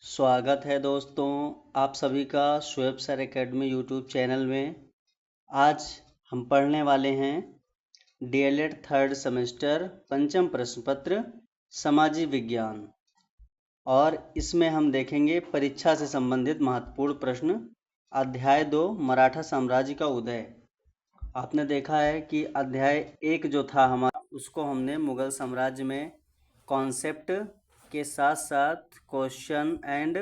स्वागत है दोस्तों आप सभी का Shoaib sir academy YouTube channel में। आज हम पढ़ने वाले हैं डीएलएड थर्ड सेमेस्टर पंचम प्रश्न पत्र सामाजिक विज्ञान, और इसमें हम देखेंगे परीक्षा से संबंधित महत्वपूर्ण प्रश्न। अध्याय 2 मराठा साम्राज्य का उदय। आपने देखा है कि अध्याय 1 जो था हमारा, उसको हमने मुगल साम्राज्य में कॉन्सेप्ट के साथ साथ क्वेश्चन एंड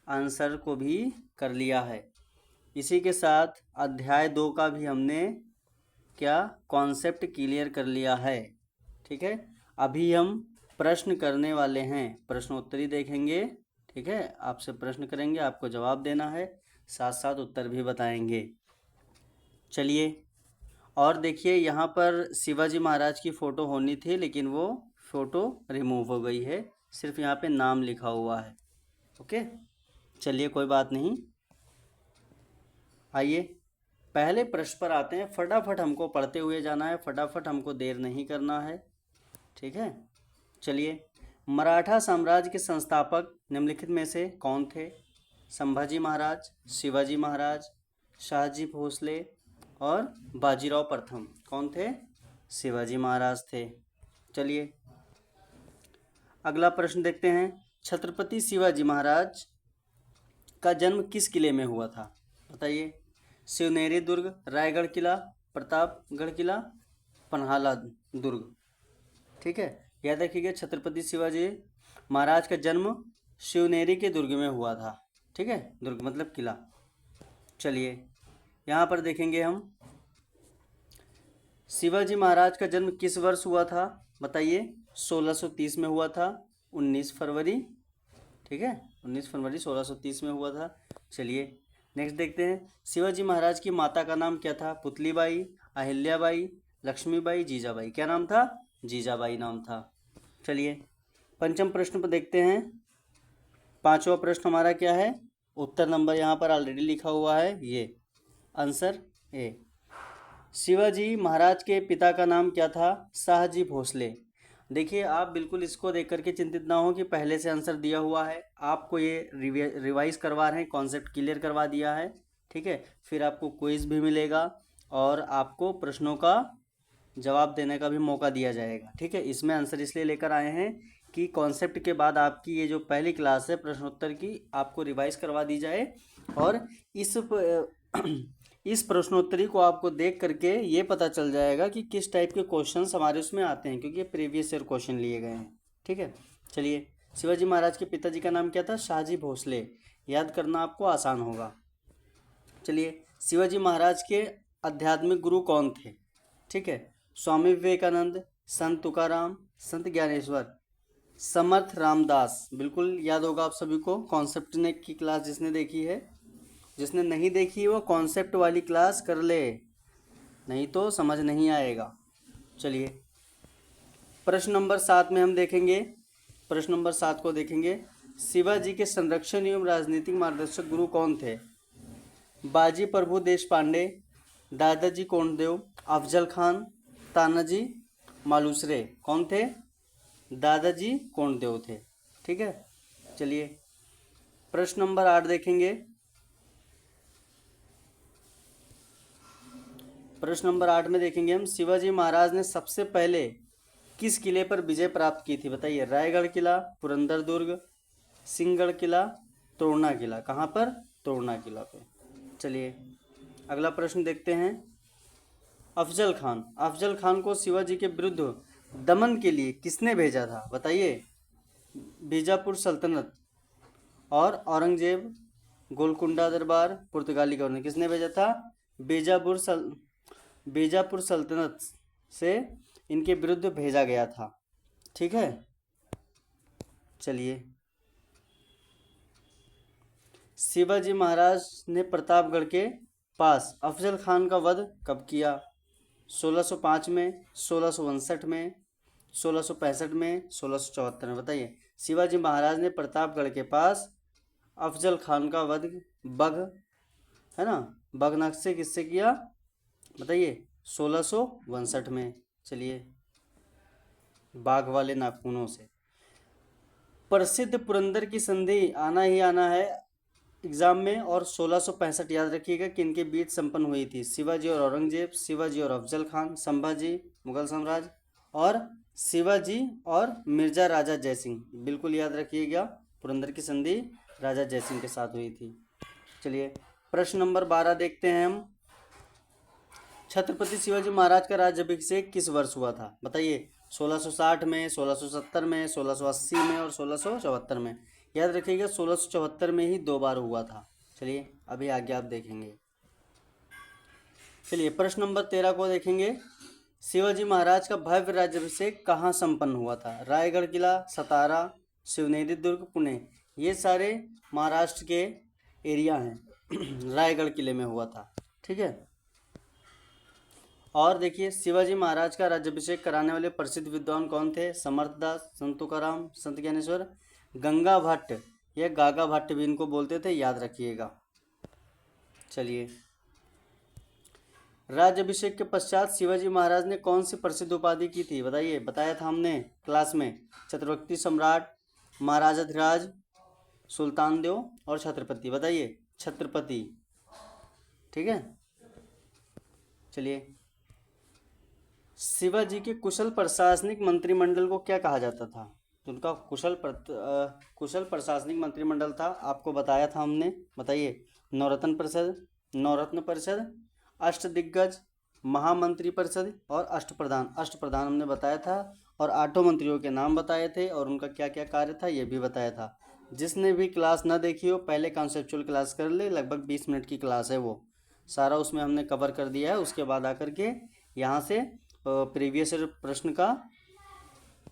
आंसर को भी कर लिया है। इसी के साथ अध्याय 2 का भी हमने क्या कॉन्सेप्ट क्लियर कर लिया है। ठीक है, अभी हम प्रश्न करने वाले हैं, प्रश्नोत्तरी देखेंगे। ठीक है, आपसे प्रश्न करेंगे, आपको जवाब देना है, साथ साथ उत्तर भी बताएंगे। चलिए, और देखिए यहाँ पर शिवाजी महाराज की फ़ोटो होनी थी, लेकिन वो फ़ोटो रिमूव हो गई है, सिर्फ यहाँ पे नाम लिखा हुआ है। ओके, चलिए कोई बात नहीं। आइए पहले प्रश्न पर आते हैं। फटाफट हमको पढ़ते हुए जाना है, फटाफट हमको देर नहीं करना है। ठीक है, चलिए। मराठा साम्राज्य के संस्थापक निम्नलिखित में से कौन थे? संभाजी महाराज, शिवाजी महाराज, शाहजी भोसले और बाजीराव प्रथम। कौन थे? शिवाजी महाराज थे। चलिए अगला प्रश्न देखते हैं। छत्रपति शिवाजी महाराज का जन्म किस किले में हुआ था? बताइए। शिवनेरी दुर्ग, रायगढ़ किला, प्रतापगढ़ किला, पन्हाला दुर्ग। ठीक है, याद रखिएगा छत्रपति शिवाजी महाराज का जन्म शिवनेरी के दुर्ग में हुआ था। ठीक है, दुर्ग मतलब किला। चलिए यहाँ पर देखेंगे हम, शिवाजी महाराज का जन्म किस वर्ष हुआ था? बताइए। 1630 में हुआ था, 19 फरवरी। ठीक है, 19 फरवरी 1630 में हुआ था। चलिए नेक्स्ट देखते हैं। शिवाजी महाराज की माता का नाम क्या था? पुतलीबाई, अहिल्याबाई, लक्ष्मीबाई, जीजाबाई। क्या नाम था? जीजाबाई नाम था। चलिए पंचम प्रश्न पर देखते हैं। पांचवा प्रश्न हमारा क्या है? उत्तर नंबर यहाँ पर ऑलरेडी लिखा हुआ है, ये आंसर ए। शिवाजी महाराज के पिता का नाम क्या था? शाहजी भोसले। देखिए आप बिल्कुल इसको देख करके चिंतित ना हो कि पहले से आंसर दिया हुआ है, आपको ये रिवाइज करवा रहे हैं, कॉन्सेप्ट क्लियर करवा दिया है। ठीक है, फिर आपको क्विज भी मिलेगा और आपको प्रश्नों का जवाब देने का भी मौका दिया जाएगा। ठीक है, इसमें आंसर इसलिए लेकर आए हैं कि कॉन्सेप्ट के बाद आपकी ये जो पहली क्लास है प्रश्नोत्तर की, आपको रिवाइज करवा दी जाए, और इस प्रश्नोत्तरी को आपको देख करके ये पता चल जाएगा कि किस टाइप के क्वेश्चंस हमारे उसमें आते हैं, क्योंकि प्रीवियस ईयर क्वेश्चन लिए गए हैं। ठीक है, चलिए। शिवाजी महाराज के पिताजी का नाम क्या था? शाहजी भोसले। याद करना आपको आसान होगा। चलिए, शिवाजी महाराज के आध्यात्मिक गुरु कौन थे? ठीक है, स्वामी विवेकानंद, संत तुकाराम, संत ज्ञानेश्वर, समर्थ रामदास। बिल्कुल याद होगा आप सभी को, कॉन्सेप्ट ने की क्लास जिसने देखी है। जिसने नहीं देखी वो कॉन्सेप्ट वाली क्लास कर ले, नहीं तो समझ नहीं आएगा। चलिए प्रश्न नंबर 7 में हम देखेंगे, प्रश्न नंबर 7 को देखेंगे। शिवाजी के संरक्षण एवं राजनीतिक मार्गदर्शक गुरु कौन थे? बाजी प्रभु देश पांडे, दादाजी कोंडदेव, अफजल खान, तानाजी मालुसरे। कौन थे? दादाजी कोंडदेव थे। ठीक है, चलिए प्रश्न नंबर 8 देखेंगे। प्रश्न नंबर 8 में देखेंगे हम, शिवाजी महाराज ने सबसे पहले किस किले पर विजय प्राप्त की थी? बताइए। रायगढ़ किला, पुरंदर दुर्ग, सिंहगढ़ किला, तोरना किला। कहाँ पर? तोरना किला पे। चलिए अगला प्रश्न देखते हैं। अफजल खान, अफजल खान को शिवाजी के विरुद्ध दमन के लिए किसने भेजा था? बताइए। बीजापुर सल्तनत और औरंगजेब, गोलकुंडा दरबार, पुर्तगाली गवर्नर। किसने भेजा था? बीजापुर सल्तनत से इनके विरुद्ध भेजा गया था। ठीक है, चलिए। शिवाजी महाराज ने प्रतापगढ़ के पास अफजल खान का वध कब किया? 1605 में, 1659 में, 1665 में, 1674 में। बताइए। शिवाजी महाराज ने प्रतापगढ़ के पास अफजल खान का वध बघ, है ना, बघनख से किससे किया? बताइए। 1659 में। चलिए, बाघ वाले नाखूनों से। प्रसिद्ध पुरंदर की संधि आना ही आना है एग्जाम में, और 1665 याद रखिएगा कि इनके बीच संपन्न हुई थी। शिवाजी और औरंगजेब, शिवाजी और अफजल खान, संभाजी मुगल साम्राज्य, और शिवाजी और मिर्जा राजा जयसिंह। बिल्कुल याद रखिएगा, पुरंदर की संधि राजा जयसिंह के साथ हुई थी। चलिए प्रश्न नंबर 12 देखते हैं हम। छत्रपति शिवाजी महाराज का राज्याभिषेक किस वर्ष हुआ था? बताइए। 1660 में, 1670 में, 1680 में और 1674 में। याद रखिएगा 1674 में ही 2 बार हुआ था। चलिए अभी आगे आप देखेंगे। चलिए प्रश्न नंबर 13 को देखेंगे। शिवाजी महाराज का भव्य राज्याभिषेक कहाँ संपन्न हुआ था? रायगढ़ किला, सतारा, शिवनेरी दुर्ग, पुणे। ये सारे महाराष्ट्र के एरिया हैं। रायगढ़ किले में हुआ था। ठीक है। और देखिए शिवाजी महाराज का राज्याभिषेक कराने वाले प्रसिद्ध विद्वान कौन थे? समर्थदास, संत तुकाराम, संत ज्ञानेश्वर, गंगा भट्ट या गागा भट्ट भी इनको बोलते थे, याद रखिएगा। चलिए राज्याभिषेक के पश्चात शिवाजी महाराज ने कौन सी प्रसिद्ध उपाधि की थी? बताइए। बताया था हमने क्लास में, चक्रवर्ती सम्राट, महाराजाधिराज, सुल्तान देव और छत्रपति। बताइए। छत्रपति। ठीक है। चलिए शिवाजी के कुशल प्रशासनिक मंत्रिमंडल को क्या कहा जाता था? उनका कुशल प्रशासनिक मंत्रिमंडल था, आपको बताया था हमने। बताइए। नवरत्न परिषद, नवरत्न परिषद, अष्टदिग्गज, महामंत्री परिषद और अष्टप्रधान। अष्टप्रधान हमने बताया था, और 8 मंत्रियों के नाम बताए थे और उनका क्या क्या कार्य था ये भी बताया था। जिसने भी क्लास ना देखी हो पहले कॉन्सेप्चुअल क्लास कर ले, लगभग 20 मिनट की क्लास है, वो सारा उसमें हमने कवर कर दिया है। उसके बाद आकर के यहाँ से प्रीवियस प्रश्न का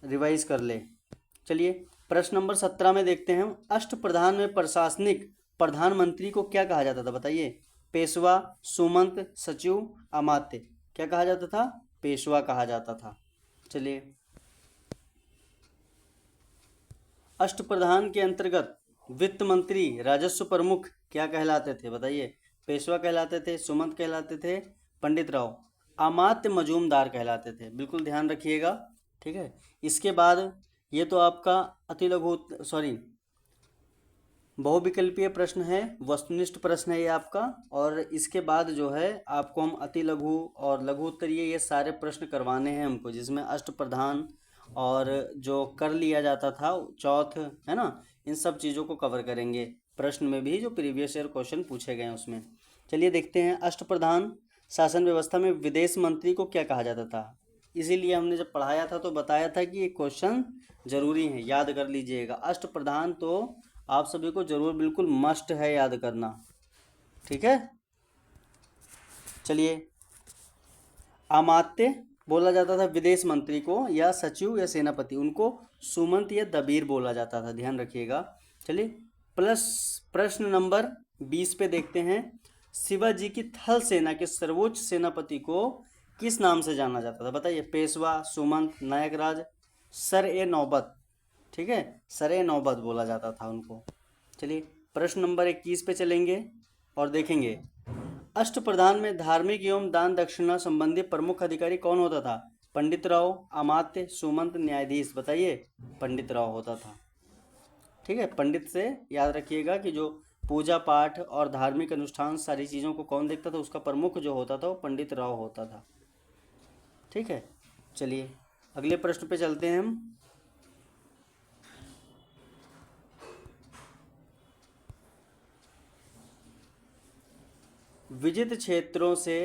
रिवाइज कर ले। चलिए प्रश्न नंबर 17 में देखते हैं हम। अष्टप्रधान में प्रशासनिक प्रधानमंत्री को क्या कहा जाता था? बताइए। पेशवा, सुमंत, सचिव, अमात्य। क्या कहा जाता था? पेशवा कहा जाता था। चलिए अष्टप्रधान के अंतर्गत वित्त मंत्री, राजस्व प्रमुख क्या कहलाते थे? बताइए। पेशवा कहलाते थे, सुमंत कहलाते थे, पंडित राव, अमात्य मजूमदार कहलाते थे। बिल्कुल ध्यान रखिएगा। ठीक है। इसके बाद ये तो आपका अति लघु बहुविकल्पीय प्रश्न है, वस्तुनिष्ठ प्रश्न है ये आपका। और इसके बाद जो है आपको हम अति लघु और लघु उत्तरीय ये सारे प्रश्न करवाने हैं हमको, जिसमें अष्टप्रधान और जो कर लिया जाता था चौथ, है ना, इन सब चीज़ों को कवर करेंगे प्रश्न में भी, जो प्रीवियस ईयर क्वेश्चन पूछे गए हैं उसमें। चलिए देखते हैं। अष्टप्रधान शासन व्यवस्था में विदेश मंत्री को क्या कहा जाता था? इसीलिए हमने जब पढ़ाया था तो बताया था कि ये क्वेश्चन जरूरी है, याद कर लीजिएगा। अष्टप्रधान तो आप सभी को जरूर बिल्कुल मस्ट है याद करना। ठीक है। चलिए अमात्य बोला जाता था विदेश मंत्री को, या सचिव या सेनापति, उनको सुमंत या दबीर बोला जाता था, ध्यान रखिएगा। चलिए प्रश्न नंबर 20 पे देखते हैं। शिवाजी की थल सेना के सर्वोच्च सेनापति को किस नाम से जाना जाता था? बताइए। पेशवा, सुमंत, नायक राज, सर-ए-नौबत। ठीक है, सर-ए-नौबत बोला जाता था उनको। चलिए प्रश्न नंबर 21 पे चलेंगे और देखेंगे। अष्टप्रधान में धार्मिक एवं दान दक्षिणा संबंधी प्रमुख अधिकारी कौन होता था? पंडित राव, अमात्य, सुमंत, न्यायाधीश। बताइए। पंडित राव होता था। ठीक है। पंडित से याद रखिएगा कि जो पूजा पाठ और धार्मिक अनुष्ठान सारी चीज़ों को कौन देखता था? उसका प्रमुख जो होता था वो पंडित राव होता था। ठीक है। चलिए अगले प्रश्न पे चलते हैं हम। विजित क्षेत्रों से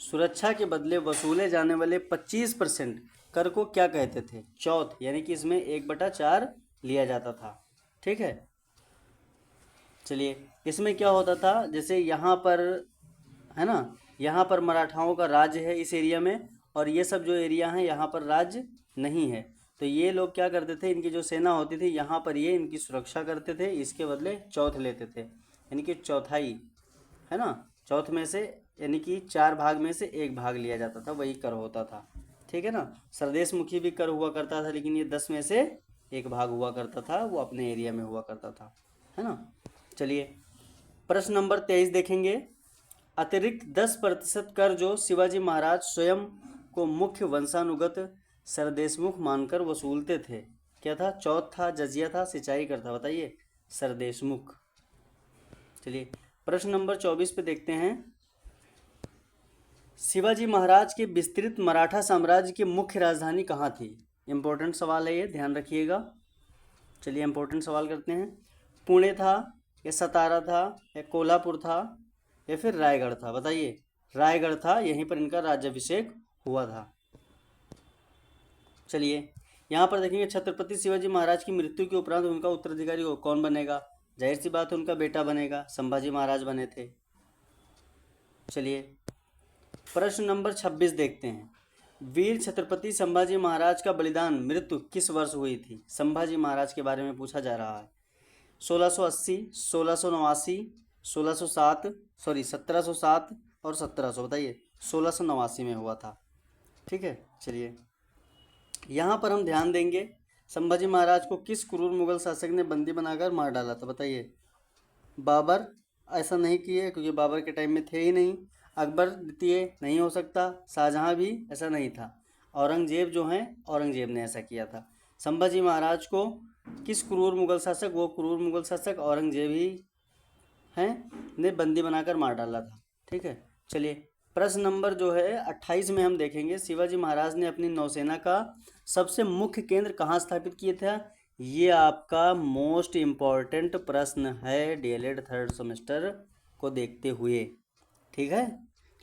सुरक्षा के बदले वसूले जाने वाले 25% कर को क्या कहते थे? चौथ, यानी कि इसमें 1/4 लिया जाता था। ठीक है। चलिए इसमें क्या होता था, जैसे यहाँ पर है ना, यहाँ पर मराठाओं का राज्य है इस एरिया में, और ये सब जो एरिया हैं यहाँ पर राज्य नहीं है, तो ये लोग क्या करते थे, इनकी जो सेना होती थी यहाँ पर ये इनकी सुरक्षा करते थे, इसके बदले चौथ लेते थे, यानी कि चौथाई, है ना, चौथ में से, यानी कि 4 भाग में से 1 भाग लिया जाता था, वही कर होता था। ठीक है ना। सरदेश मुखी भी कर हुआ करता था, लेकिन ये 10 में से 1 भाग हुआ करता था, वो अपने एरिया में हुआ करता था, है ना। चलिए प्रश्न नंबर 23 देखेंगे। अतिरिक्त 10% कर जो शिवाजी महाराज स्वयं को मुख्य वंशानुगत सरदेशमुख मानकर वसूलते थे, क्या था? चौथ था, जजिया था, सिंचाई कर था, बताइए। सर देशमुख। चलिए प्रश्न नंबर 24 पे देखते हैं। शिवाजी महाराज के विस्तृत मराठा साम्राज्य की मुख्य राजधानी कहाँ थी? इंपॉर्टेंट सवाल है ये, ध्यान रखिएगा। चलिए इंपॉर्टेंट सवाल करते हैं। पुणे था, या सतारा था, या कोल्हापुर था, या फिर रायगढ़ था, बताइए। रायगढ़ था, यहीं पर इनका राज्याभिषेक हुआ था। चलिए यहाँ पर देखेंगे, छत्रपति शिवाजी महाराज की मृत्यु के उपरांत उनका उत्तराधिकारी कौन बनेगा? जाहिर सी बात है उनका बेटा बनेगा, संभाजी महाराज बने थे। चलिए प्रश्न नंबर 26 देखते हैं। वीर छत्रपति संभाजी महाराज का बलिदान मृत्यु किस वर्ष हुई थी? संभाजी महाराज के बारे में पूछा जा रहा है। 1680, 1689, 1607, सॉरी 1707 और 1700, बताइए। 1689 में हुआ था। ठीक है। चलिए यहाँ पर हम ध्यान देंगे, संभाजी महाराज को किस क्रूर मुगल शासक ने बंदी बनाकर मार डाला था? बताइए। बाबर ऐसा नहीं किए, क्योंकि बाबर के टाइम में थे ही नहीं। अकबर द्वितीय नहीं हो सकता, शाहजहाँ भी ऐसा नहीं था। औरंगजेब जो हैं, औरंगजेब ने ऐसा किया था। संभाजी महाराज को किस क्रूर मुगल शासक, वो क्रूर मुगल शासक औरंगजेब ही हैं, ने बंदी बनाकर मार डाला था। ठीक है। चलिए प्रश्न नंबर जो है 28 में हम देखेंगे, शिवाजी महाराज ने अपनी नौसेना का सबसे मुख्य केंद्र कहाँ स्थापित किए थे? ये आपका मोस्ट इम्पॉर्टेंट प्रश्न है डीएलएड थर्ड सेमेस्टर को देखते हुए। ठीक है,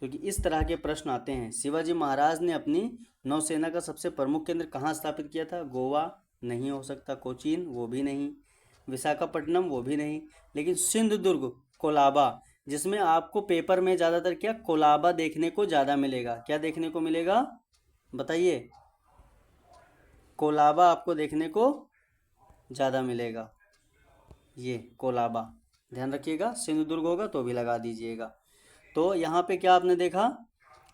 क्योंकि इस तरह के प्रश्न आते हैं। शिवाजी महाराज ने अपनी नौसेना का सबसे प्रमुख केंद्र कहाँ स्थापित किया था? गोवा नहीं हो सकता, कोचीन वो भी नहीं, विशाखापट्टनम वो भी नहीं, लेकिन सिंधुदुर्ग, कोलाबा, जिसमें आपको पेपर में ज़्यादातर क्या कोलाबा देखने को ज़्यादा मिलेगा। क्या देखने को मिलेगा? बताइए। कोलाबा आपको देखने को ज़्यादा मिलेगा, ये कोलाबा, ध्यान रखिएगा। सिंधुदुर्ग होगा तो भी लगा दीजिएगा। तो यहाँ पे क्या आपने देखा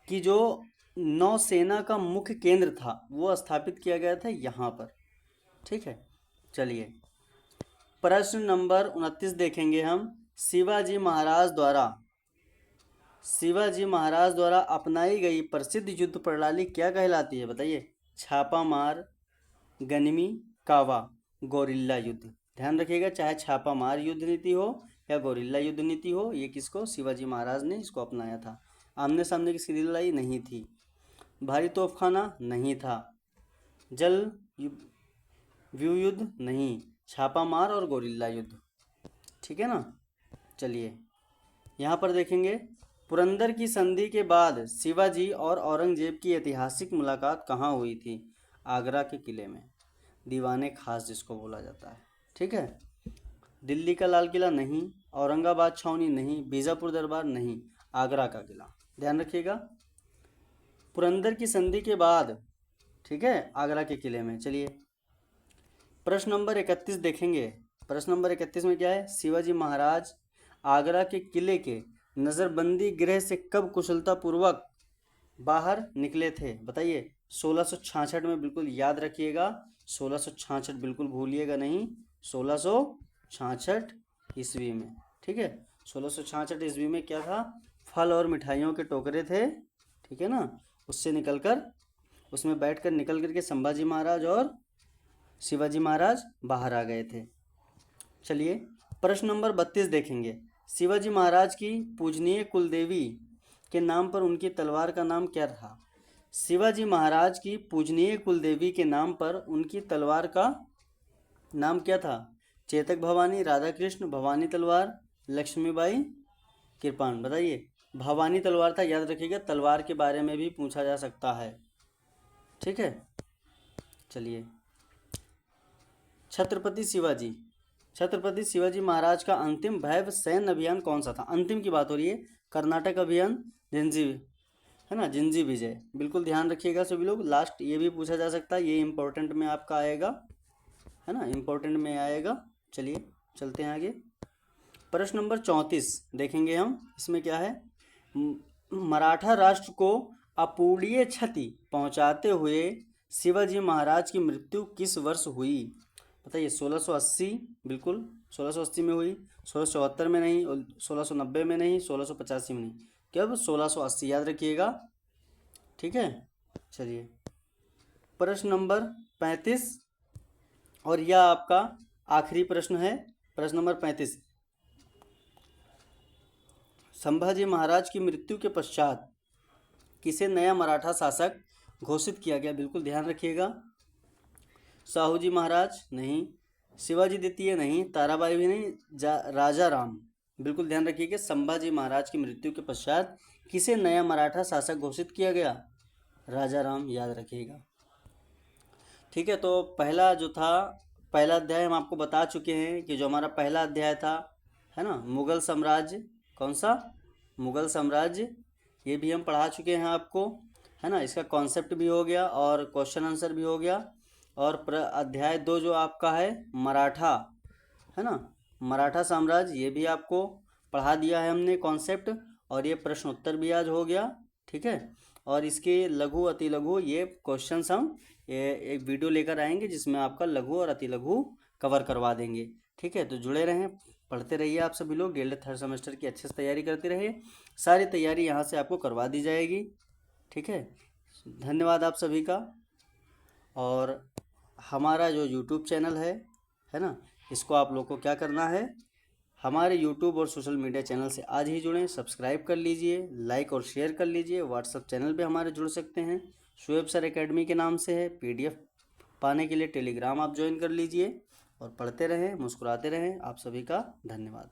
कि जो नौसेना का मुख्य केंद्र था वो स्थापित किया गया था यहाँ पर। ठीक है। चलिए प्रश्न नंबर 29 देखेंगे हम। शिवाजी महाराज द्वारा अपनाई गई प्रसिद्ध युद्ध प्रणाली क्या कहलाती है? बताइए। छापा मार, गनिमी, कावा, गोरिल्ला युद्ध। ध्यान रखिएगा, चाहे छापा मार युद्ध नीति हो या गोरिल्ला युद्ध नीति हो, ये किसको? शिवाजी महाराज ने इसको अपनाया था। आमने सामने की सीधी लड़ाई नहीं थी, भारी तोपखाना नहीं था, जल व्यू युद्ध नहीं, छापा मार और गोरिल्ला युद्ध। ठीक है ना। चलिए यहाँ पर देखेंगे, पुरंदर की संधि के बाद शिवाजी और औरंगजेब की ऐतिहासिक मुलाकात कहाँ हुई थी? आगरा के किले में, दीवाने खास जिसको बोला जाता है। ठीक है। दिल्ली का लाल किला नहीं, औरंगाबाद छावनी नहीं, बीजापुर दरबार नहीं, आगरा का किला। ध्यान रखिएगा, पुरंदर की संधि के बाद, ठीक है, आगरा के किले में। चलिए प्रश्न नंबर 31 देखेंगे। प्रश्न नंबर 31 में क्या है? शिवाजी महाराज आगरा के किले के नज़रबंदी गृह से कब कुशलतापूर्वक बाहर निकले थे? बताइए। 1666 में, बिल्कुल याद रखिएगा, 1666 बिल्कुल भूलिएगा नहीं, 1666 ईस्वी में। ठीक है। 1666 ईस्वी में क्या था? फल और मिठाइयों के टोकरे थे, ठीक है ना, उससे निकलकर, उसमें बैठकर निकल करके संभाजी महाराज और शिवाजी महाराज बाहर आ गए थे। चलिए प्रश्न नंबर 32 देखेंगे। शिवाजी महाराज की पूजनीय कुलदेवी के नाम पर उनकी तलवार का नाम क्या था? शिवाजी महाराज की पूजनीय कुलदेवी के नाम पर उनकी तलवार का नाम क्या था? चेतक भवानी, राधा कृष्ण, भवानी तलवार, लक्ष्मीबाई कृपाण। बताइए। भवानी तलवार था, याद रखिएगा, तलवार के बारे में भी पूछा जा सकता है। ठीक है। चलिए छत्रपति शिवाजी महाराज का अंतिम भव्य सैन्य अभियान कौन सा था? अंतिम की बात हो रही है, कर्नाटक अभियान, जिंजी, है ना, जिंजी विजय। बिल्कुल ध्यान रखिएगा सभी लोग। लास्ट ये भी पूछा जा सकता है, ये इंपॉर्टेंट में आपका आएगा, है ना, इंपॉर्टेंट में आएगा। चलिए चलते हैं आगे। प्रश्न नंबर 34 देखेंगे हम। इसमें क्या है? मराठा राष्ट्र को अपूरणीय क्षति पहुंचाते हुए शिवाजी महाराज की मृत्यु किस वर्ष हुई? बताइए। 1680, बिल्कुल 1680 में हुई, 1674 में नहीं, 1690 में नहीं, 1685 में नहीं, कब? 1680, याद रखिएगा। ठीक है। चलिए प्रश्न नंबर 35 और यह आपका आखिरी प्रश्न है, प्रश्न नंबर 35। संभाजी महाराज की मृत्यु के पश्चात किसे नया मराठा शासक घोषित किया गया? बिल्कुल ध्यान रखिएगा। साहूजी महाराज नहीं, शिवाजी द्वितीय नहीं, ताराबाई भी नहीं, राजा राम। बिल्कुल ध्यान रखिए कि संभाजी महाराज की मृत्यु के पश्चात किसे नया मराठा शासक घोषित किया गया? राजा राम, याद रखिएगा। ठीक है, तो पहला जो था, पहला अध्याय हम आपको बता चुके हैं कि जो हमारा पहला अध्याय था, है ना, मुगल साम्राज्य, कौन सा? मुगल साम्राज्य, ये भी हम पढ़ा चुके हैं आपको, है ना। इसका कॉन्सेप्ट भी हो गया और क्वेश्चन आंसर भी हो गया। और अध्याय 2 जो आपका है मराठा, है ना, मराठा साम्राज्य, ये भी आपको पढ़ा दिया है हमने कॉन्सेप्ट, और ये प्रश्न उत्तर भी आज हो गया। ठीक है, और इसके लघु अति लघु ये क्वेश्चंस हम एक वीडियो लेकर आएंगे जिसमें आपका लघु और अति लघु कवर करवा देंगे। ठीक है, तो जुड़े रहें, पढ़ते रहिए आप सभी लोग, डीएलएड थर्ड सेमेस्टर की अच्छे से तैयारी करते रहिए। सारी तैयारी यहाँ से आपको करवा दी जाएगी। ठीक है, धन्यवाद आप सभी का। और हमारा जो यूट्यूब चैनल है ना, इसको आप लोग को क्या करना है, हमारे यूट्यूब और सोशल मीडिया चैनल से आज ही जुड़ें, सब्सक्राइब कर लीजिए, लाइक और शेयर कर लीजिए। व्हाट्सएप चैनल पे हमारे जुड़ सकते हैं, शोएब सर एकेडमी के नाम से है। पीडीएफ पाने के लिए टेलीग्राम आप ज्वाइन कर लीजिए, और पढ़ते रहें, मुस्कुराते रहें। आप सभी का धन्यवाद।